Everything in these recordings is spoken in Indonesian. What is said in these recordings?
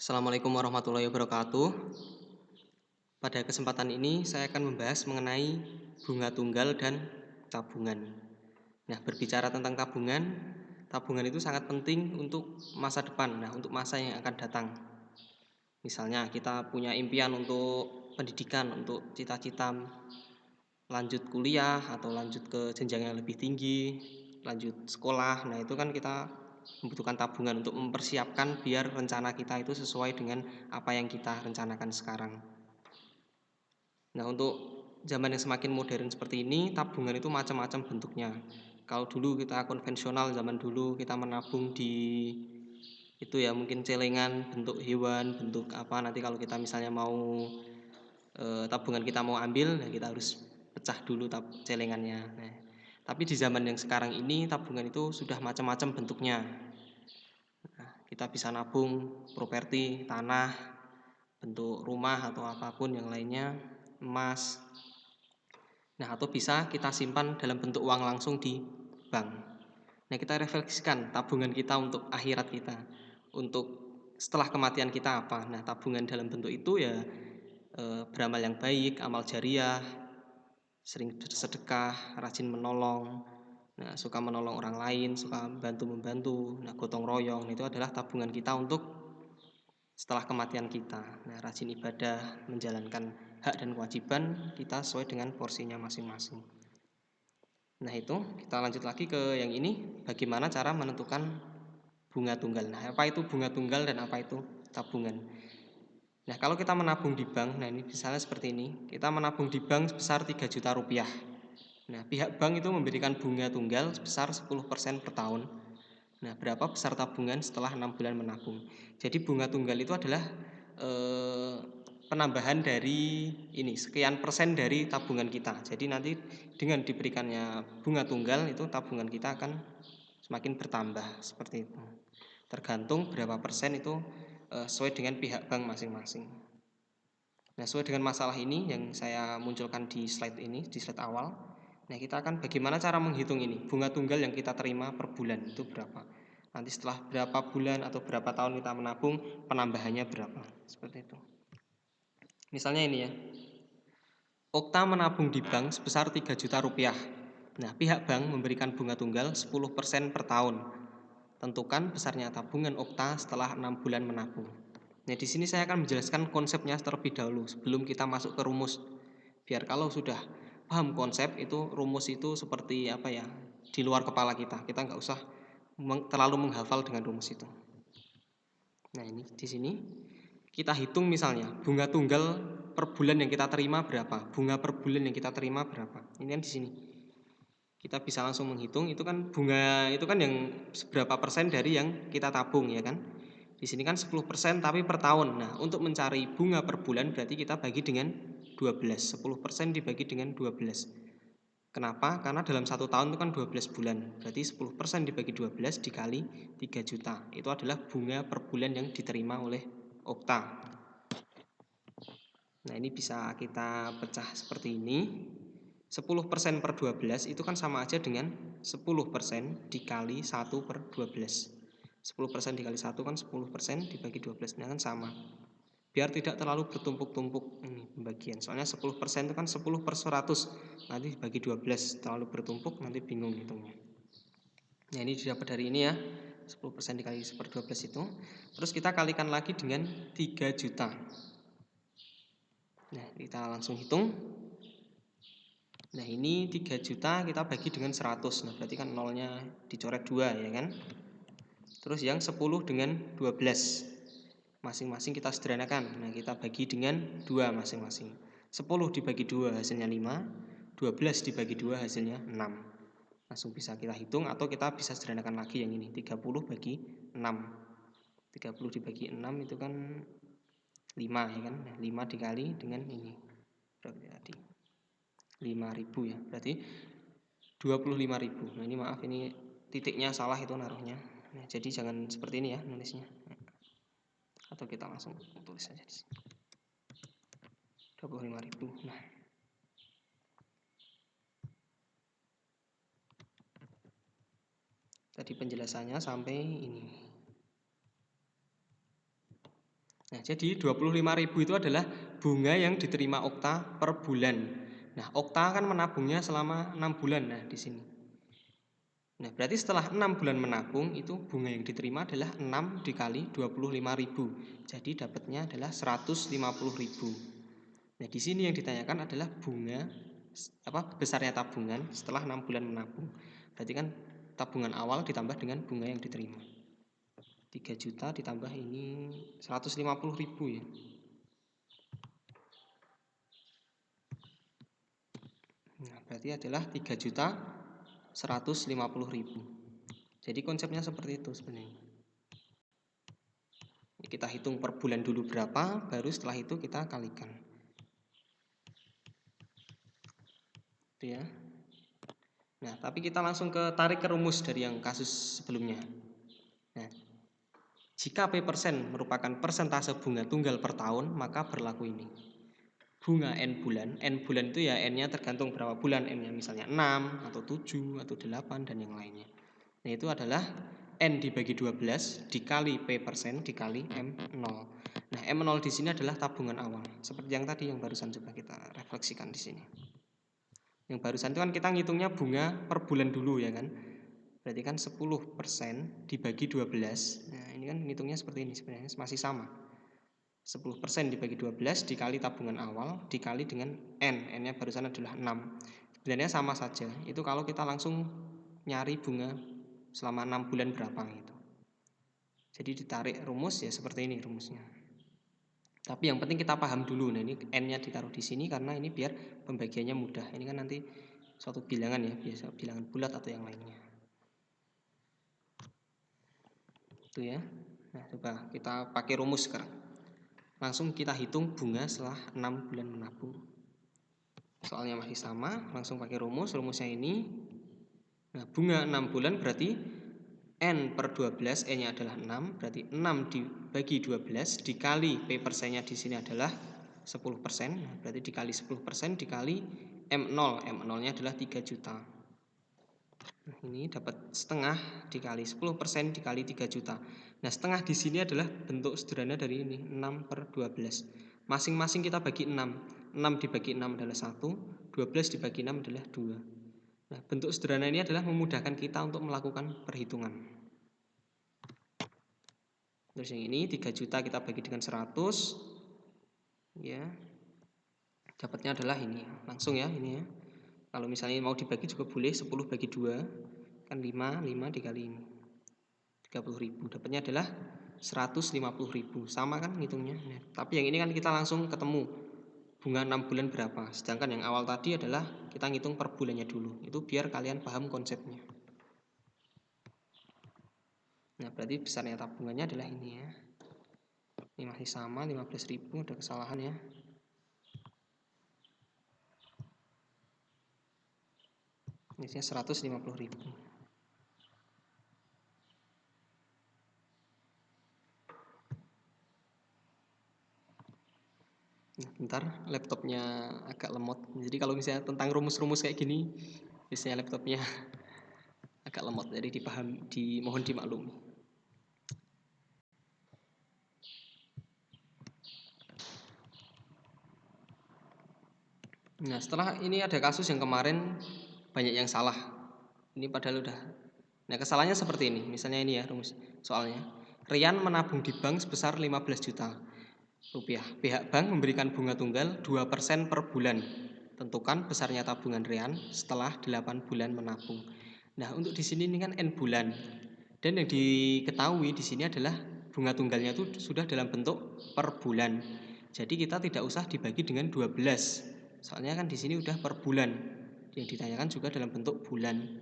Assalamualaikum warahmatullahi wabarakatuh. Pada kesempatan ini saya akan membahas mengenai bunga tunggal dan tabungan. Nah, berbicara tentang tabungan, tabungan itu sangat penting untuk masa depan, untuk masa yang akan datang. Misalnya kita punya impian untuk pendidikan, untuk cita-cita lanjut kuliah atau lanjut ke jenjang yang lebih tinggi, lanjut sekolah. Nah, itu kan kita membutuhkan tabungan untuk mempersiapkan biar rencana kita itu sesuai dengan apa yang kita rencanakan sekarang. Nah, untuk zaman yang semakin modern seperti ini, tabungan itu macam-macam bentuknya. Kalau dulu kita konvensional, zaman dulu kita menabung di itu ya mungkin celengan bentuk hewan, bentuk apa, nanti kalau kita misalnya mau tabungan kita mau ambil, nah kita harus pecah dulu celengannya. Nah, tapi di zaman yang sekarang ini tabungan itu sudah macam-macam bentuknya. Nah, kita bisa nabung properti, tanah, bentuk rumah atau apapun yang lainnya, emas. Nah, atau bisa kita simpan dalam bentuk uang langsung di bank. Nah, kita refleksikan tabungan kita untuk akhirat kita, untuk setelah kematian kita apa. Nah, tabungan dalam bentuk itu ya beramal yang baik, amal jariah, sering sedekah, rajin menolong, nah suka menolong orang lain, suka membantu, nah gotong royong, itu adalah tabungan kita untuk setelah kematian kita. Nah, rajin ibadah, menjalankan hak dan kewajiban kita sesuai dengan porsinya masing-masing. Nah, itu kita lanjut lagi ke yang ini, bagaimana cara menentukan bunga tunggal. Nah, apa itu bunga tunggal dan apa itu tabungan? Nah, kalau kita menabung di bank, nah ini misalnya seperti ini, kita menabung di bank sebesar 3 juta rupiah. Nah, pihak bank itu memberikan bunga tunggal sebesar 10% per tahun. Nah, berapa besar tabungan setelah 6 bulan menabung? Jadi bunga tunggal itu adalah penambahan dari ini sekian persen dari tabungan kita. Jadi nanti dengan diberikannya bunga tunggal itu tabungan kita akan semakin bertambah seperti itu. Tergantung berapa persen itu sesuai dengan pihak bank masing-masing. Nah, sesuai dengan masalah ini yang saya munculkan di slide ini, di slide awal. Nah, kita akan bagaimana cara menghitung ini, bunga tunggal yang kita terima per bulan itu berapa. Nanti setelah berapa bulan atau berapa tahun kita menabung, penambahannya berapa, seperti itu. Misalnya ini ya, Okta menabung di bank sebesar 3 juta rupiah. Nah, pihak bank memberikan bunga tunggal 10% per tahun. Tentukan besarnya tabungan Okta setelah 6 bulan menabung. Nah, di sini saya akan menjelaskan konsepnya terlebih dahulu sebelum kita masuk ke rumus. Biar kalau sudah paham konsep itu, rumus itu seperti apa ya, di luar kepala kita. Kita nggak usah terlalu menghafal dengan rumus itu. Nah, ini di sini kita hitung misalnya bunga tunggal per bulan yang kita terima berapa, bunga per bulan yang kita terima berapa. Ini kan di sini. Kita bisa langsung menghitung, itu kan bunga itu kan yang seberapa persen dari yang kita tabung ya kan. Di sini kan 10% tapi per tahun. Nah, untuk mencari bunga per bulan berarti kita bagi dengan 12. 10% dibagi dengan 12. Kenapa? Karena dalam 1 tahun itu kan 12 bulan. Berarti 10% dibagi 12 dikali 3 juta. Itu adalah bunga per bulan yang diterima oleh Okta. Nah, ini bisa kita pecah seperti ini. 10% per 12 itu kan sama aja dengan 10% dikali 1 per 12. 10% dikali 1 kan 10% dibagi 12, nah kan sama. Biar tidak terlalu bertumpuk-tumpuk ini pembagian. Soalnya 10% itu kan 10 per 100. Nanti dibagi 12 terlalu bertumpuk nanti bingung hitungnya. Nah, ini didapat dari ini ya. 10% dikali per 12 itu. Terus kita kalikan lagi dengan 3 juta. Nah, kita langsung hitung. Nah, ini 3 juta kita bagi dengan 100. Nah, berarti kan nolnya dicoret 2 ya kan. Terus yang 10 dengan 12. Masing-masing kita sederhanakan. Nah, kita bagi dengan 2 masing-masing. 10 dibagi 2 hasilnya 5, 12 dibagi 2 hasilnya 6. Langsung bisa kita hitung atau kita bisa sederhanakan lagi yang ini. 30 bagi 6. 30 dibagi 6 itu kan 5 ya kan. Nah, 5 dikali dengan ini. Berarti tadi 5.000 ya. Berarti 25.000. Nah, ini maaf ini titiknya salah itu naruhnya. Nah, jadi jangan seperti ini ya nulisnya. Atau kita langsung tulis saja di sini. 25.000. Nah, tadi penjelasannya sampai ini. Nah, jadi 25.000 itu adalah bunga yang diterima Okta per bulan. Nah, Okta kan menabungnya selama 6 bulan. Nah, di sini. Nah, berarti setelah 6 bulan menabung, itu bunga yang diterima adalah 6 dikali 25.000. Jadi dapatnya adalah 150.000. Nah, di sini yang ditanyakan adalah bunga besarnya tabungan setelah 6 bulan menabung. Berarti kan tabungan awal ditambah dengan bunga yang diterima. 3 juta ditambah ini 150.000 ya. Nah, berarti adalah 3.150.000. Jadi konsepnya seperti itu sebenarnya. Kita hitung per bulan dulu berapa, baru setelah itu kita kalikan. Itu ya. Nah, tapi kita langsung tarik ke rumus dari yang kasus sebelumnya. Nah, jika P% merupakan persentase bunga tunggal per tahun, maka berlaku ini. Bunga N bulan itu ya N-nya tergantung berapa bulan, N-nya misalnya 6 atau 7 atau 8 dan yang lainnya. Nah, itu adalah N dibagi 12 dikali P% dikali M0. Nah, M0 di sini adalah tabungan awal. Seperti yang tadi yang barusan coba kita refleksikan di sini. Yang barusan itu kan kita ngitungnya bunga per bulan dulu ya kan. Berarti kan 10% dibagi 12. Nah, ini kan ngitungnya seperti ini sebenarnya masih sama. 10% dibagi 12 dikali tabungan awal dikali dengan N. N-nya barusan adalah 6. Sebenarnya sama saja. Itu kalau kita langsung nyari bunga selama 6 bulan berapa gitu. Jadi ditarik rumus ya seperti ini rumusnya. Tapi yang penting kita paham dulu. Nah, ini N-nya ditaruh di sini karena ini biar pembagiannya mudah. Ini kan nanti suatu bilangan ya, biasa bilangan bulat atau yang lainnya. Itu ya. Nah, coba kita pakai rumus sekarang. Langsung kita hitung bunga setelah 6 bulan menabung. Soalnya masih sama, langsung pakai rumusnya ini. Nah, bunga 6 bulan berarti N per 12, N-nya adalah 6, berarti 6 dibagi 12 dikali P%-nya di sini adalah 10%, nah, berarti dikali 10% dikali M0, M0-nya adalah 3 juta. Nah, ini dapat setengah dikali 10% dikali 3 juta. Nah, setengah di sini adalah bentuk sederhana dari ini, 6 per 12. Masing-masing kita bagi 6. 6 dibagi 6 adalah 1, 12 dibagi 6 adalah 2. Nah, bentuk sederhana ini adalah memudahkan kita untuk melakukan perhitungan. Terus yang ini 3 juta kita bagi dengan 100. Ya. Dapatnya adalah ini. Langsung ya ini ya. Kalau misalnya mau dibagi juga boleh 10 bagi 2 kan 5 dikali ini 30.000, dapatnya adalah 150.000. Sama kan ngitungnya. Nah, tapi yang ini kan kita langsung ketemu bunga 6 bulan berapa. Sedangkan yang awal tadi adalah kita ngitung per bulannya dulu. Itu biar kalian paham konsepnya. Nah, berarti besarnya tabungannya adalah ini ya. Ini masih sama 15.000, ada kesalahan ya. Ini 150.000. Bentar, laptopnya agak lemot. Jadi kalau misalnya tentang rumus-rumus kayak gini, biasanya laptopnya agak lemot. Jadi mohon dimaklumi. Nah, setelah ini ada kasus yang kemarin banyak yang salah. Ini padahal udah. Nah, kesalahannya seperti ini. Misalnya ini ya rumus soalnya. Rian menabung di bank sebesar 15 juta rupiah. Pihak bank memberikan bunga tunggal 2% per bulan. Tentukan besarnya tabungan Rian setelah 8 bulan menabung. Nah, untuk di sini ini kan N bulan. Dan yang diketahui di sini adalah bunga tunggalnya itu sudah dalam bentuk per bulan. Jadi kita tidak usah dibagi dengan 12. Soalnya kan di sini udah per bulan. Yang ditanyakan juga dalam bentuk bulan.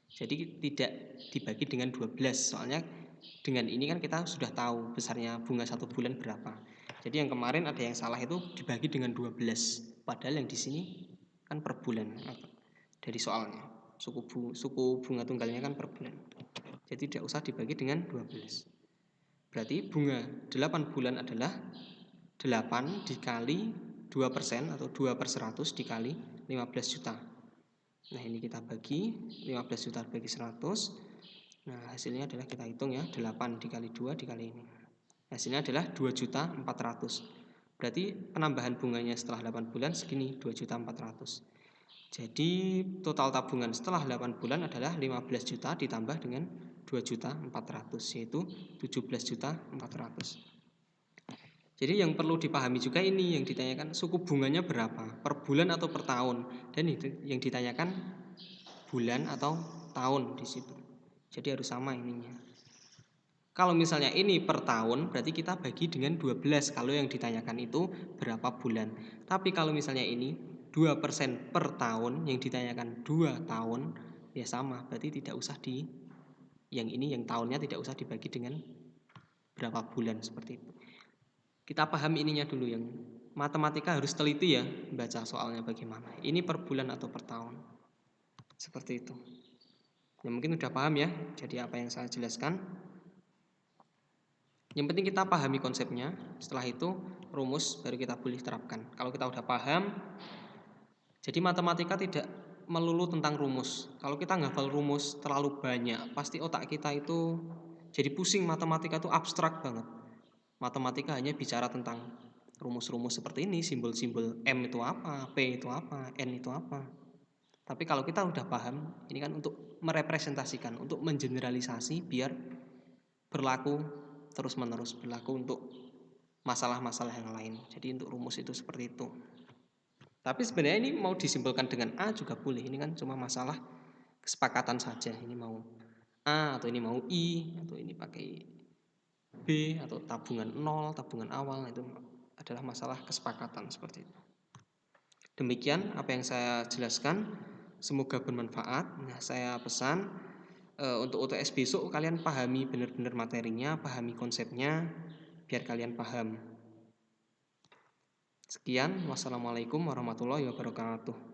Jadi tidak dibagi dengan 12. Soalnya dengan ini kan kita sudah tahu besarnya bunga 1 bulan berapa. Jadi yang kemarin ada yang salah itu dibagi dengan 12. Padahal yang di sini kan per bulan dari soalnya. Suku bunga tunggalnya kan per bulan. Jadi tidak usah dibagi dengan 12. Berarti bunga 8 bulan adalah 8 dikali 2% atau 2 per 100 dikali 15 juta. Nah, ini kita bagi 15 juta bagi 100. Nah, hasilnya adalah kita hitung ya, 8 dikali 2 dikali ini. Hasilnya adalah 2.400.000. Berarti penambahan bunganya setelah 8 bulan segini, 2.400.000. Jadi total tabungan setelah 8 bulan adalah 15 juta ditambah dengan 2.400.000, yaitu 17.400.000. Jadi yang perlu dipahami juga ini yang ditanyakan suku bunganya berapa, per bulan atau per tahun, dan itu yang ditanyakan bulan atau tahun di situ. Jadi harus sama ininya. Kalau misalnya ini per tahun, berarti kita bagi dengan 12 kalau yang ditanyakan itu berapa bulan. Tapi kalau misalnya ini 2% per tahun, yang ditanyakan 2 tahun, ya sama, berarti tidak usah yang ini, yang tahunnya tidak usah dibagi dengan berapa bulan, seperti itu. Kita paham ininya dulu, yang matematika harus teliti ya, baca soalnya bagaimana. Ini per bulan atau per tahun, seperti itu. Ya mungkin udah paham ya, jadi apa yang saya jelaskan. Yang penting kita pahami konsepnya, setelah itu rumus baru kita boleh terapkan. Kalau kita udah paham, jadi matematika tidak melulu tentang rumus. Kalau kita ngafal rumus terlalu banyak, pasti otak kita itu jadi pusing. Matematika itu abstrak banget. Matematika hanya bicara tentang rumus-rumus seperti ini, simbol-simbol M itu apa, P itu apa, N itu apa. Tapi kalau kita udah paham, ini kan untuk merepresentasikan, untuk mengeneralisasi biar berlaku terus-menerus, berlaku untuk masalah-masalah yang lain. Jadi untuk rumus itu seperti itu. Tapi sebenarnya ini mau disimpulkan dengan A juga boleh. Ini kan cuma masalah kesepakatan saja. Ini mau A atau ini mau I, atau ini pakai B, atau tabungan nol, tabungan awal, itu adalah masalah kesepakatan seperti itu. Demikian apa yang saya jelaskan, semoga bermanfaat. Nah, saya pesan untuk UTS besok kalian pahami benar-benar materinya, pahami konsepnya, biar kalian paham. Sekian, wassalamualaikum warahmatullahi wabarakatuh.